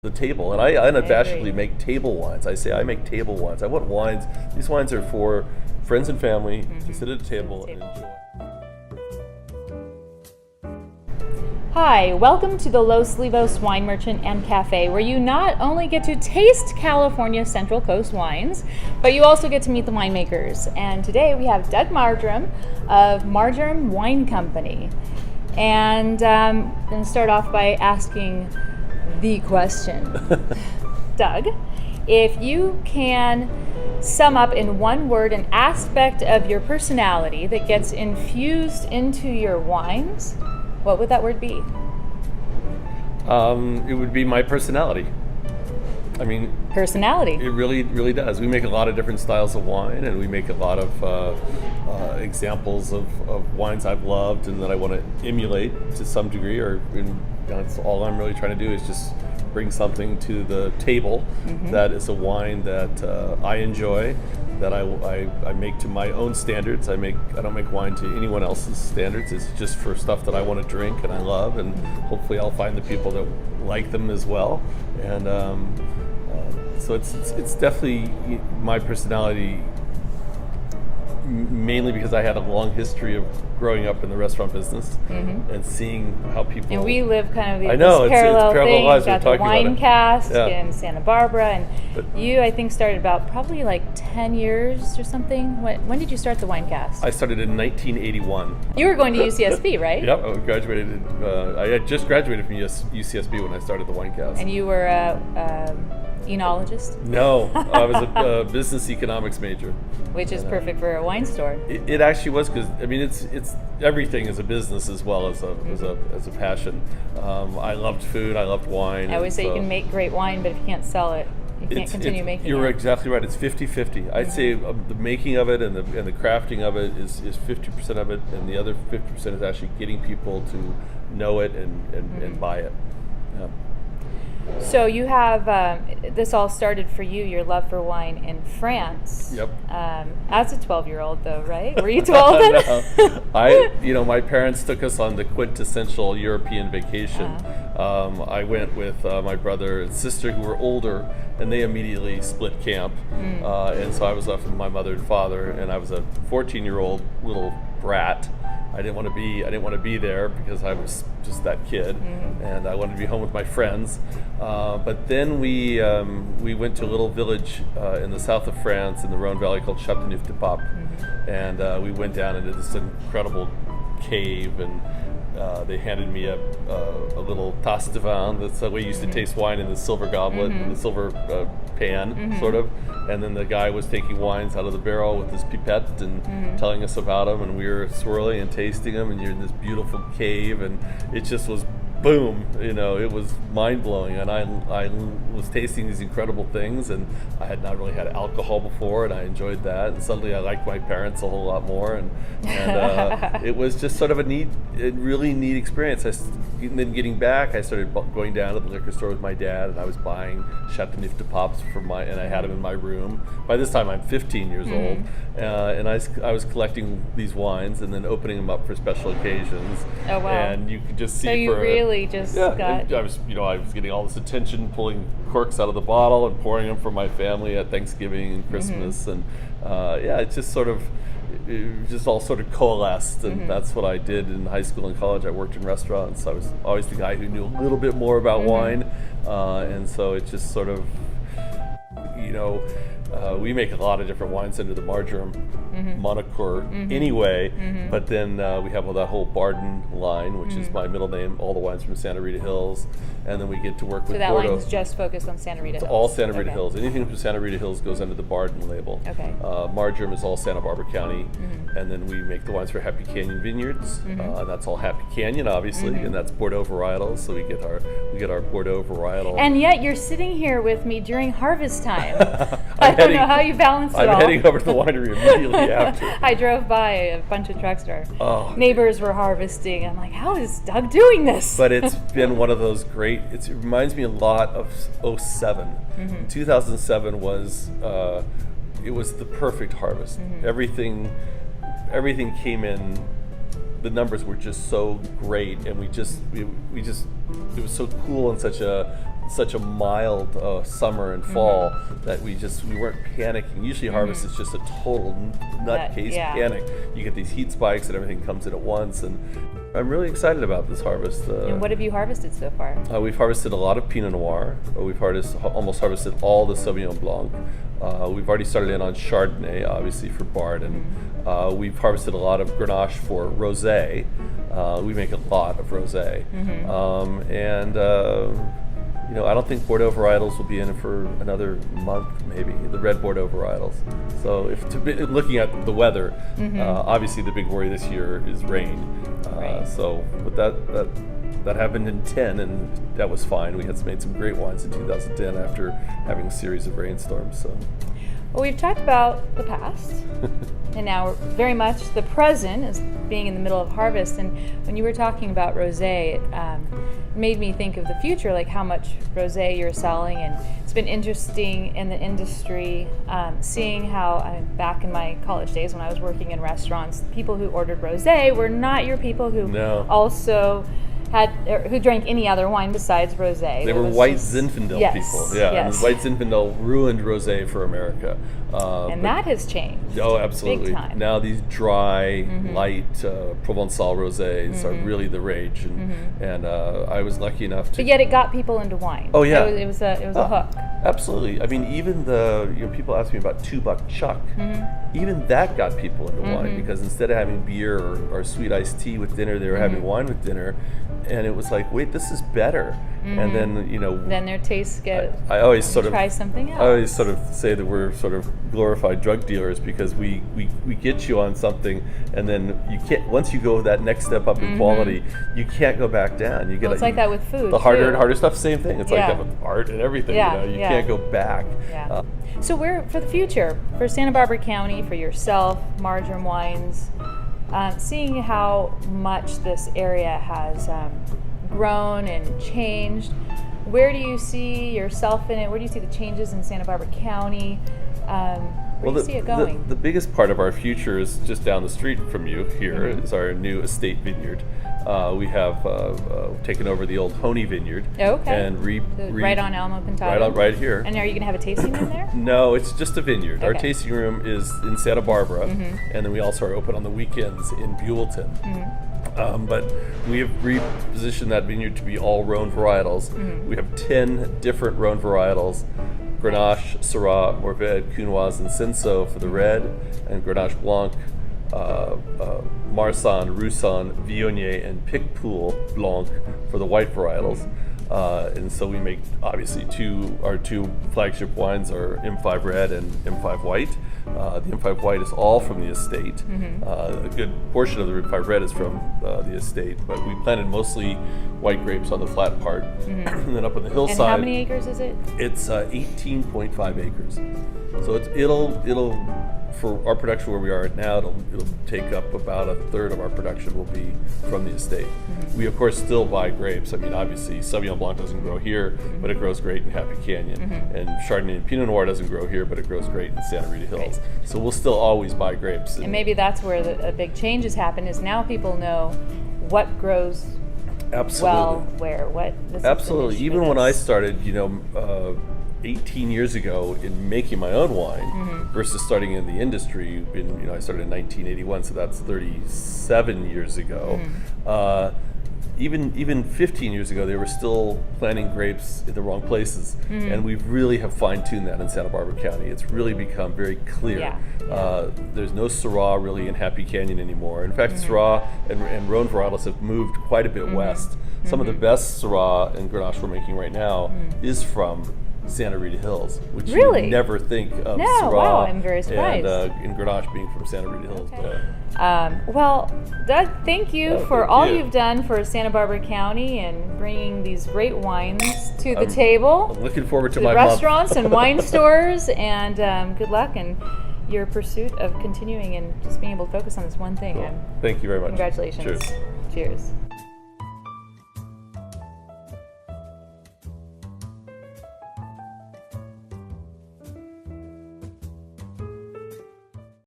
the table, and I unabashedly make table wines. I say I make table wines. I want wines. These wines are for friends and family to sit at a table and enjoy. Hi, welcome to the Los Olivos Wine Merchant and Cafe, where you not only get to taste California's Central Coast wines, but you also get to meet the winemakers. And today we have Doug Margerum of Margerum Wine Company. And I'm going to start off by asking the question. Doug, if you can sum up in one word an aspect of your personality that gets infused into your wines, what would that word be? It would be my personality. I mean, personality. It really does. We make a lot of different styles of wine, and we make a lot of examples of wines I've loved and that I want to emulate to some degree. That's all I'm really trying to do is just bring something to the table that is a wine that I enjoy, that I make to my own standards. I don't make wine to anyone else's standards. It's just for stuff that I want to drink and I love, and hopefully I'll find the people that like them as well. And so it's definitely my personality, mainly because I had a long history of growing up in the restaurant business and seeing how people. And we live kind of I know, this parallel thing. Lives. We've got the wine cast in Santa Barbara, but you, I think, started about probably like 10 years or something. When did you start the wine cast? I started in 1981. You were going to UCSB, right? Yep, I graduated. I had just graduated from UCSB when I started the wine cast. And you were enologist? No, I was a business economics major. Which is perfect for a wine store. It actually was, because I mean it's everything is a business as well as a passion. I loved food. I loved wine. I always say you can make great wine, but if you can't sell it, you can't continue making it. You're exactly right. It's 50-50. I'd say the making of it and the crafting of it is 50% of it, and the other 50% is actually getting people to know it and buy it. Yeah. So you have, this all started for you, your love for wine in France. Yep. As a 12-year-old though, right? Were you 12 then? No. My parents took us on the quintessential European vacation. I went with my brother and sister who were older, and they immediately split camp. And so I was left with my mother and father, and I was a 14-year-old little brat. I didn't want to be there because I was just that kid, and I wanted to be home with my friends. But then we went to a little village in the south of France in the Rhone Valley called Châteauneuf-du-Pape, and we went down into this incredible cave, and they handed me a little tasse de vin. That's the way you used to taste wine, in the silver goblet, in the silver pan, sort of. And then the guy was taking wines out of the barrel with his pipette and telling us about them, and we were swirling and tasting them, and you're in this beautiful cave, and it just was boom, it was mind-blowing. And I was tasting these incredible things, and I had not really had alcohol before, and I enjoyed that, and suddenly I liked my parents a whole lot more, and it was just sort of a really neat experience. And then getting back, I started going down to the liquor store with my dad, and I was buying Châteauneuf-du-Papes and I had them in my room. By this time I'm 15 years old, and I was collecting these wines and then opening them up for special occasions. Oh wow. And you could just see I was getting all this attention, pulling corks out of the bottle and pouring them for my family at Thanksgiving and Christmas, and it just all sort of coalesced, and that's what I did in high school and college. I worked in restaurants. I was always the guy who knew a little bit more about wine, and so it just sort of, we make a lot of different wines under the Margerum moniker anyway, but then we have that whole Barden line, which is my middle name, all the wines from Santa Rita Hills, and then we get to work with Bordeaux. So that Bordeaux. line's just focused on Santa Rita Hills? It's all Santa Rita Hills. Anything from Santa Rita Hills goes under the Barden label. Okay. Margerum is all Santa Barbara County, and then we make the wines for Happy Canyon Vineyards, and that's all Happy Canyon, obviously, and that's Bordeaux varietals, so we get our Bordeaux varietal. And yet you're sitting here with me during harvest time. I don't know how you balance it all. I'm heading over to the winery immediately after. I drove by a bunch of trucks. Neighbors were harvesting. I'm like, how is Doug doing this? But it's been one of those great, it reminds me a lot of 2007. 2007 was, it was the perfect harvest. Everything came in, the numbers were just so great, and it was so cool in such a such a mild summer and fall that we weren't panicking. Usually harvest is just a total nutcase panic. You get these heat spikes and everything comes in at once, and I'm really excited about this harvest. And what have you harvested so far? We've harvested a lot of Pinot Noir. We've almost harvested all the Sauvignon Blanc. We've already started in on Chardonnay, obviously for Bard, and we've harvested a lot of Grenache for Rosé. We make a lot of Rosé, I don't think Bordeaux varietals will be in it for another month, maybe, the red Bordeaux varietals. So looking at the weather, obviously the big worry this year is rain. But that happened in 10, and that was fine. We made some great wines in 2010 after having a series of rainstorms. So. Well, we've talked about the past, and now we're very much the present as being in the middle of harvest. And when you were talking about rosé, it made me think of the future, like how much rosé you're selling. And it's been interesting in the industry, seeing how, back in my college days when I was working in restaurants, the people who ordered rosé were not your people who also who drank any other wine besides rosé. They were white Zinfandel people. Yeah, yes. And white Zinfandel ruined rosé for America. And that has changed. Oh, absolutely. Big time. Now these dry, light Provençal rosés are really the rage, and I was lucky enough to. But yet it got people into wine. Oh yeah, it was a hook. Absolutely. I mean, even people ask me about 2-buck Chuck. Even that got people into wine, because instead of having beer or sweet iced tea with dinner, they were having wine with dinner, and it was like, wait, this is better. And then then their tastes get. I always sort of try something else. I always sort of say that we're sort of glorified drug dealers, because we get you on something, and then you can't. Once you go that next step up in quality, you can't go back down. You get it's like that with food. The harder and harder stuff, same thing. It's like that with art and everything. You can't go back. Yeah. So for the future, for Santa Barbara County, for yourself, Margerum Wines, seeing how much this area has grown and changed, where do you see yourself in it? Where do you see the changes in Santa Barbara County? Where do you see it going? The biggest part of our future is just down the street from you here. Is our new estate vineyard. We have taken over the old Honey Vineyard. And right on Alamo Pintado? Right here. And are you going to have a tasting room there? No, it's just a vineyard. Our tasting room is in Santa Barbara, and then we also are open on the weekends in Buellton. But we have repositioned that vineyard to be all Rhone varietals. We have 10 different Rhone varietals: Grenache, Syrah, Mourvedre, Cunoise, and Cinsault for the red, and Grenache Blanc, Marsanne, Roussanne, Viognier, and Picpoul Blanc for the white varietals. And so we make, obviously, our two flagship wines are M5 Red and M5 White. The M5 White is all from the estate. A good portion of the M5 Red is from the estate, but we planted mostly white grapes on the flat part. And then up on the hillside. And how many acres is it? It's 18.5 acres. So it'll for our production where we are right now, it'll take up about a third of our production will be from the estate. We of course still buy grapes. I mean, obviously Sauvignon Blanc doesn't grow here, but it grows great in Happy Canyon, and Chardonnay and Pinot Noir doesn't grow here, but it grows great in Santa Rita Hills. So we'll still always buy grapes. And maybe that's where a big change has happened. Is now people know what grows well where. Absolutely. Even when I started, 18 years ago in making my own wine versus starting in the industry. I started in 1981, so that's 37 years ago. Even 15 years ago, they were still planting grapes in the wrong places, and we really have fine-tuned that in Santa Barbara County. It's really become very clear. There's no Syrah really in Happy Canyon anymore. In fact, Syrah and Rhone varietals have moved quite a bit west. Some of the best Syrah and Grenache we're making right now is from Santa Rita Hills, which you would never think of Syrah. Wow, I'm very surprised. And Grenache being from Santa Rita Hills. Well, Doug, thank you for all you've done for Santa Barbara County and bringing these great wines to the table. I'm looking forward to my restaurants month. and wine stores, and good luck in your pursuit of continuing and just being able to focus on this one thing. Cool. Thank you very much. Congratulations. Cheers. Cheers.